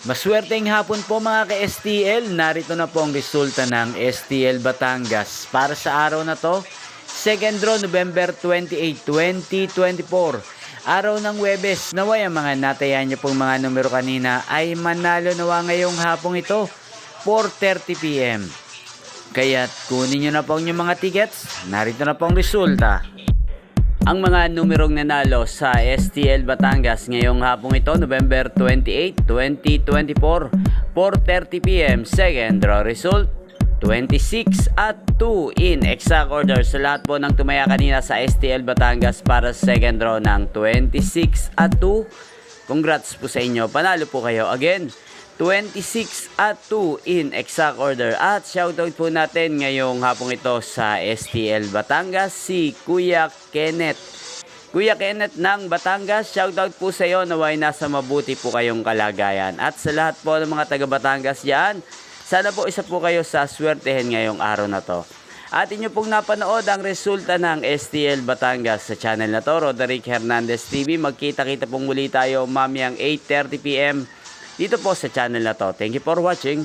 Maswerteng hapon po mga ka-STL. Narito na po ang resulta ng STL Batangas para sa araw na to. Second draw, November 28, 2024. Araw ng Huwebes. Naway ang mga natayan niyo pong mga numero kanina ay manalo nawa ngayong hapong ito, 4:30 PM. Kaya kunin niyo na po ang inyong mga tickets. Narito na po ang resulta. Ang mga numerong nanalo sa STL Batangas ngayong hapong ito, November 28, 2024, 4:30 PM. Second draw result, 26 at 2 in exact order sa lahat po ng tumaya kanina sa STL Batangas para sa second draw ng 26 at 2. Congrats po sa inyo. Panalo po kayo. Again, 26 at 2 in exact order. At shoutout po natin ngayong hapong ito sa STL Batangas, si Kuya Kenneth. Kuya Kenneth ng Batangas, shoutout po sa iyo. Naway nasa mabuti po kayong kalagayan. At sa lahat po ng mga taga Batangas yan, sana po isa po kayo sa swertehin ngayong araw na to. At inyo pong napanood ang resulta ng STL Batangas sa channel na to, Roderick Hernandez TV. Magkita-kita pong muli tayo mamayang 8:30 PM dito po sa channel na to. Thank you for watching.